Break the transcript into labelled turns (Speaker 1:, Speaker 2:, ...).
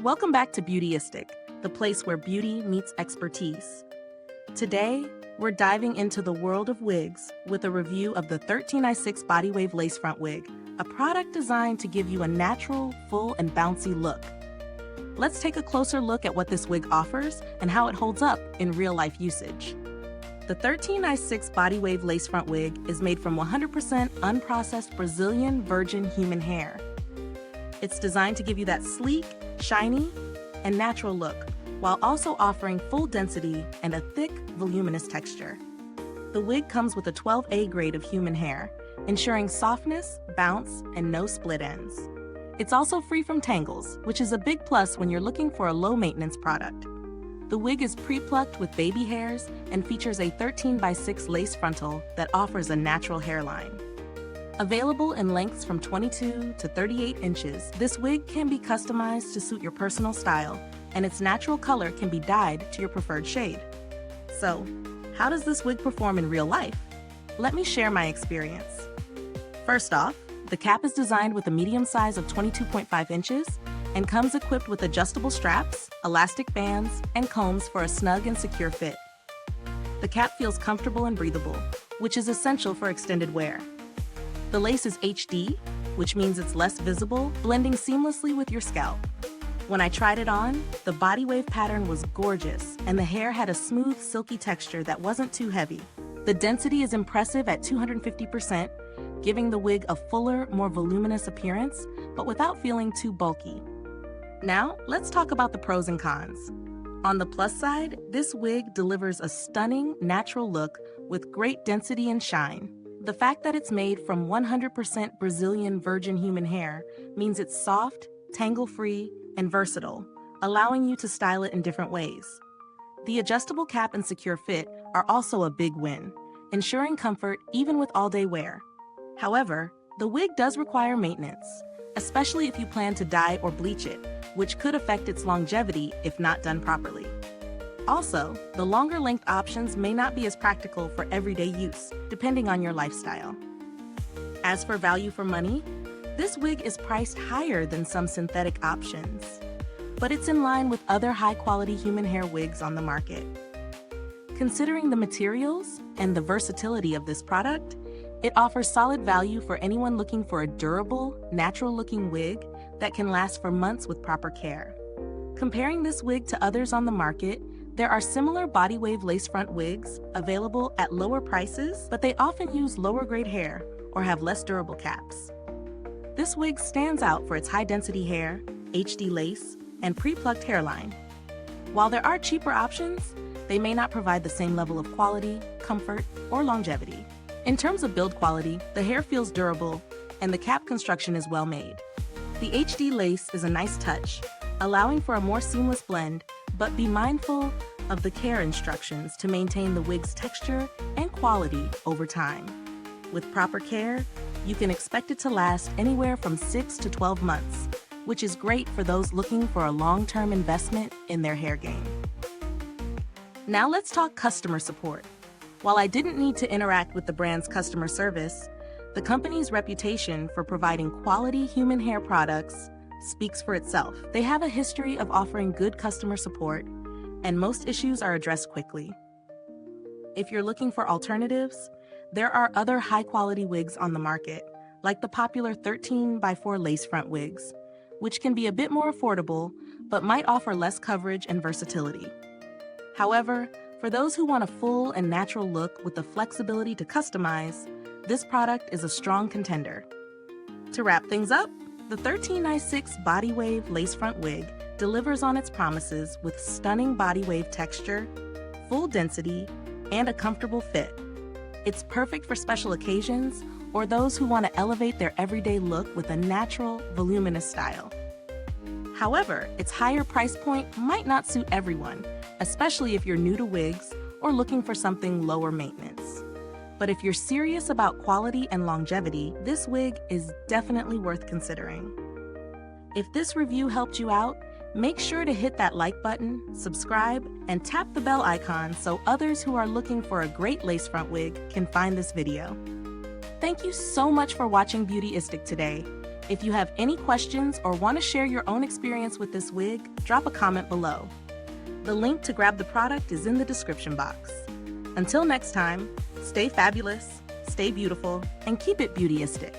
Speaker 1: Welcome back to Beautyistic, the place where beauty meets expertise. Today, we're diving into the world of wigs with a review of the 13x6 Body Wave Lace Front Wig, a product designed to give you a natural, full, and bouncy look. Let's take a closer look at what this wig offers and how it holds up in real-life usage. The 13x6 Body Wave Lace Front Wig is made from 100% unprocessed Brazilian virgin human hair. It's designed to give you that sleek, shiny, and natural look, while also offering full density and a thick, voluminous texture. The wig comes with a 12A grade of human hair, ensuring softness, bounce, and no split ends. It's also free from tangles, which is a big plus when you're looking for a low-maintenance product. The wig is pre-plucked with baby hairs and features a 13x6 lace frontal that offers a natural hairline. Available in lengths from 22 to 38 inches, this wig can be customized to suit your personal style, and its natural color can be dyed to your preferred shade. So, how does this wig perform in real life? Let me share my experience. First off, the cap is designed with a medium size of 22.5 inches and comes equipped with adjustable straps, elastic bands, and combs for a snug and secure fit. The cap feels comfortable and breathable, which is essential for extended wear. The lace is HD, which means it's less visible, blending seamlessly with your scalp. When I tried it on, the body wave pattern was gorgeous, and the hair had a smooth, silky texture that wasn't too heavy. The density is impressive at 250%, giving the wig a fuller, more voluminous appearance, but without feeling too bulky. Now, let's talk about the pros and cons. On the plus side, this wig delivers a stunning, natural look with great density and shine. The fact that it's made from 100% Brazilian virgin human hair means it's soft, tangle-free, and versatile, allowing you to style it in different ways. The adjustable cap and secure fit are also a big win, ensuring comfort even with all-day wear. However, the wig does require maintenance, especially if you plan to dye or bleach it, which could affect its longevity if not done properly. Also, the longer length options may not be as practical for everyday use, depending on your lifestyle. As for value for money, this wig is priced higher than some synthetic options, but it's in line with other high-quality human hair wigs on the market. Considering the materials and the versatility of this product, it offers solid value for anyone looking for a durable, natural-looking wig that can last for months with proper care. Comparing this wig to others on the market, there are similar body wave lace front wigs available at lower prices, but they often use lower grade hair or have less durable caps. This wig stands out for its high density hair, HD lace, and pre-plucked hairline. While there are cheaper options, they may not provide the same level of quality, comfort, or longevity. In terms of build quality, the hair feels durable and the cap construction is well made. The HD lace is a nice touch, allowing for a more seamless blend, but be mindful of the care instructions to maintain the wig's texture and quality over time. With proper care, you can expect it to last anywhere from 6 to 12 months, which is great for those looking for a long-term investment in their hair game. Now let's talk customer support. While I didn't need to interact with the brand's customer service, the company's reputation for providing quality human hair products speaks for itself. They have a history of offering good customer support, and most issues are addressed quickly. If you're looking for alternatives, there are other high-quality wigs on the market, like the popular 13x4 lace front wigs, which can be a bit more affordable, but might offer less coverage and versatility. However, for those who want a full and natural look with the flexibility to customize, this product is a strong contender. To wrap things up, the 13x6 Body Wave Lace Front Wig delivers on its promises with stunning body wave texture, full density, and a comfortable fit. It's perfect for special occasions or those who want to elevate their everyday look with a natural, voluminous style. However, its higher price point might not suit everyone, especially if you're new to wigs or looking for something lower maintenance. But if you're serious about quality and longevity, this wig is definitely worth considering. If this review helped you out, make sure to hit that like button, subscribe, and tap the bell icon so others who are looking for a great lace front wig can find this video. Thank you so much for watching Beautyistic today. If you have any questions or want to share your own experience with this wig, drop a comment below. The link to grab the product is in the description box. Until next time, stay fabulous, stay beautiful, and keep it beautyistic.